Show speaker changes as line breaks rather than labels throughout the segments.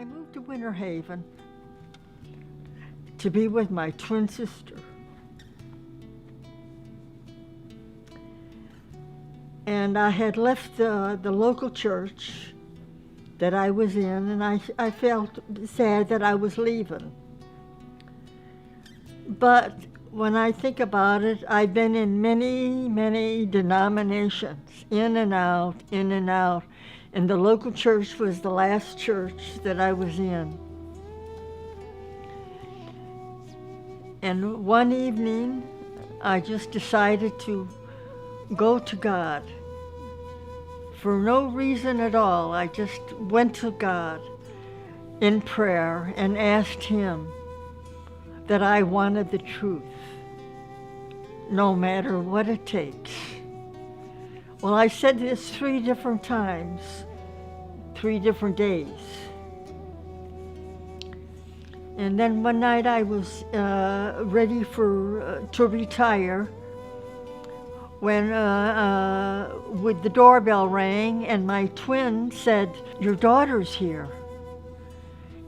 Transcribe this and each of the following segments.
I moved to Winter Haven to be with my twin sister. And I had left the local church that I was in, and I felt sad that I was leaving. But when I think about it, I've been in many, many denominations, in and out, in and out. And the local church was the last church that I was in. And one evening, I just decided to go to God. For no reason at all, I just went to God in prayer and asked Him that I wanted the truth, no matter what it takes. Well, I said this 3 different times, 3 different days. And then one night I was ready to retire when with the doorbell rang and my twin said, "Your daughter's here."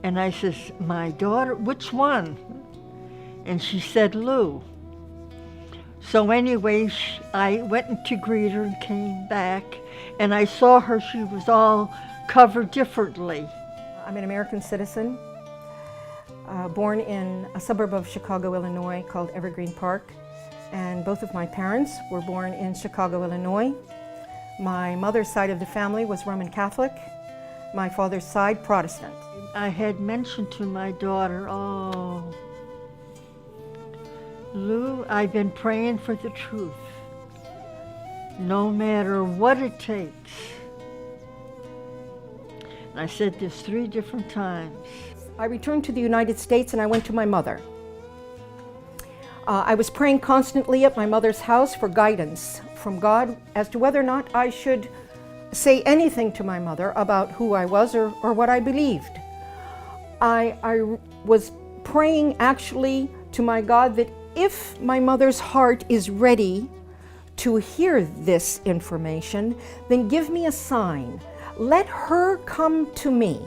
And I says, "My daughter? Which one?" And she said, "Lou." So anyway, I went to greet her and came back, and I saw her, she was all covered differently.
I'm an American citizen, born in a suburb of Chicago, Illinois called Evergreen Park, and both of my parents were born in Chicago, Illinois. My mother's side of the family was Roman Catholic, my father's side Protestant.
I had mentioned to my daughter, "Oh, Lou, I've been praying for the truth, no matter what it takes." And I said this 3 different times.
I returned to the United States and I went to my mother. I was praying constantly at my mother's house for guidance from God as to whether or not I should say anything to my mother about who I was or what I believed. I was praying actually to my God that if my mother's heart is ready to hear this information, then give me a sign. Let her come to me.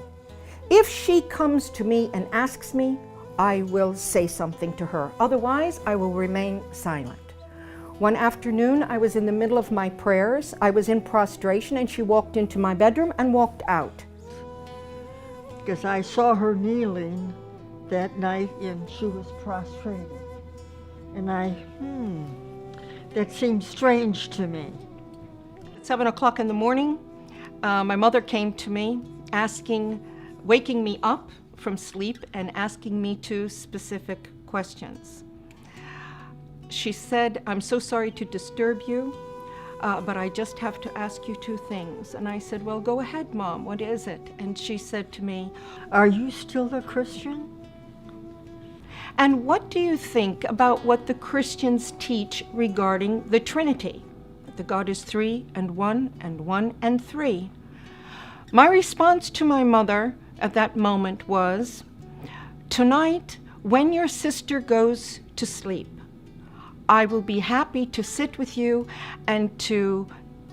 If she comes to me and asks me, I will say something to her. Otherwise, I will remain silent. One afternoon, I was in the middle of my prayers. I was in prostration, and she walked into my bedroom and walked out.
Because I saw her kneeling that night, and she was prostrated. And that seemed strange to me.
At 7 o'clock in the morning, my mother came to me waking me up from sleep and asking me 2 specific questions. She said, "I'm so sorry to disturb you, but I just have to ask you 2 things. And I said, "Well, go ahead, Mom, what is it?" And she said to me,
"Are you still a Christian?
And what do you think about what the Christians teach regarding the Trinity? That God is 3 and 1 and 1 and 3. My response to my mother at that moment was, "Tonight, when your sister goes to sleep, I will be happy to sit with you and to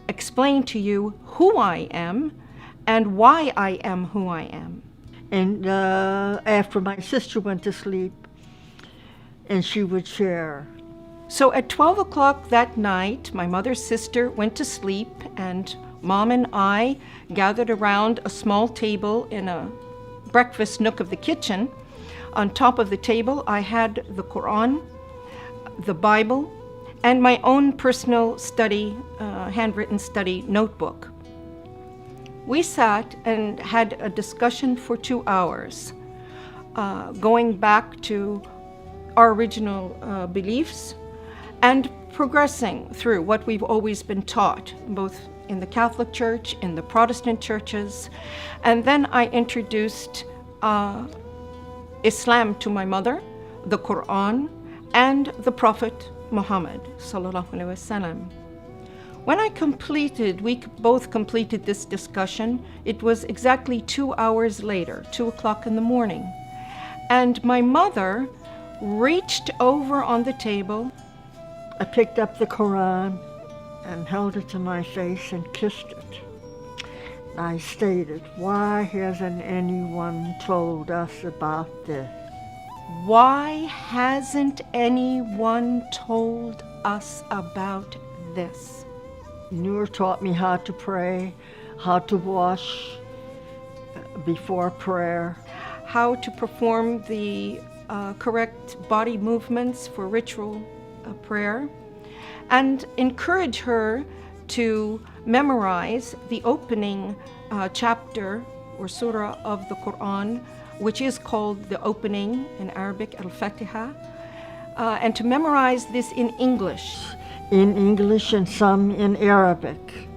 explain to you who I am and why I am who I am."
And after my sister went to sleep, and she would share.
So at 12 o'clock that night, my mother's sister went to sleep, and Mom and I gathered around a small table in a breakfast nook of the kitchen. On top of the table, I had the Quran, the Bible, and my own personal study, handwritten study notebook. We sat and had a discussion for 2 hours, going back to our original beliefs and progressing through what we've always been taught, both in the Catholic Church, in the Protestant churches. And then I introduced Islam to my mother, the Quran, and the Prophet Muhammad sallallahu alaihi wasallam. When we both completed this discussion, it was exactly 2 hours later, 2 o'clock in the morning. And my mother reached over on the table.
I picked up the Quran and held it to my face and kissed it. I stated, why hasn't anyone told us about this?
Why hasn't anyone told us about this?
Noor taught me how to pray, how to wash before prayer.
How to perform the correct body movements for ritual prayer, and encourage her to memorize the opening chapter or surah of the Quran, which is called the opening in Arabic, Al-Fatiha, and to memorize this in English.
In English and some in Arabic.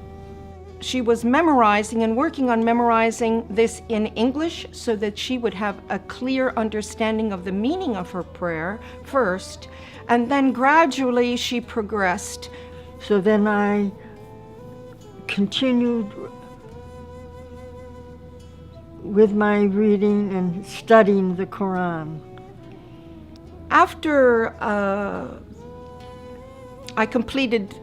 She was memorizing and working on memorizing this in English so that she would have a clear understanding of the meaning of her prayer first, and then gradually she progressed.
So then I continued with my reading and studying the Quran.
After I completed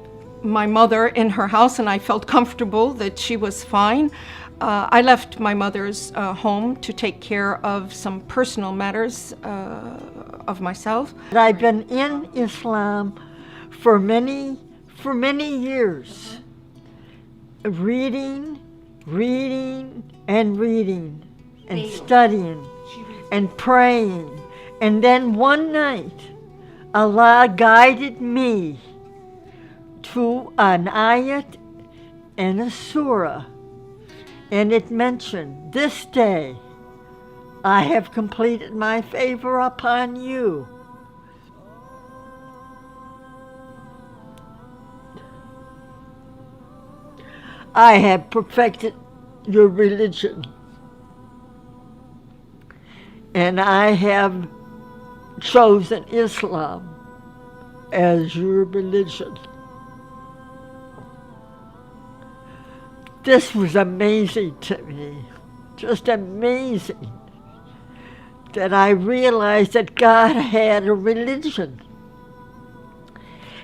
my mother in her house and I felt comfortable that she was fine, I left my mother's home to take care of some personal matters of myself.
I've been in Islam for many years, reading and studying and praying. And then one night, Allah guided me to an ayat and a surah, and it mentioned, this day I have completed my favor upon you. I have perfected your religion, and I have chosen Islam as your religion. This was amazing to me, just amazing, that I realized that God had a religion.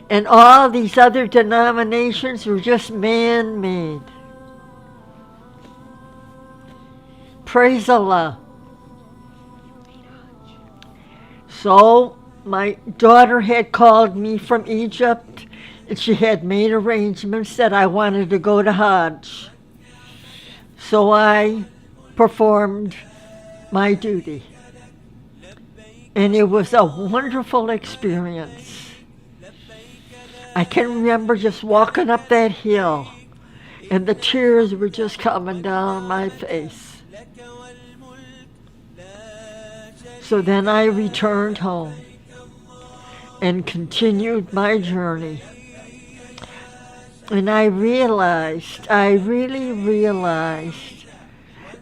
And all these other denominations were just man-made. Praise Allah. So my daughter had called me from Egypt, and she had made arrangements that I wanted to go to Hajj. So I performed my duty. And it was a wonderful experience. I can remember just walking up that hill, and the tears were just coming down my face. So then I returned home and continued my journey. And I really realized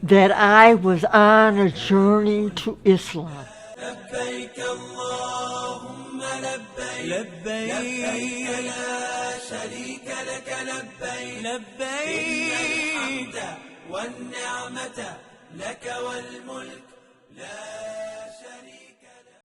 that I was on a journey to Islam.
لبيك اللهم لبيك لبيك لا شريك لك لبيك لبيك الحمد والنعمة لك والملك لا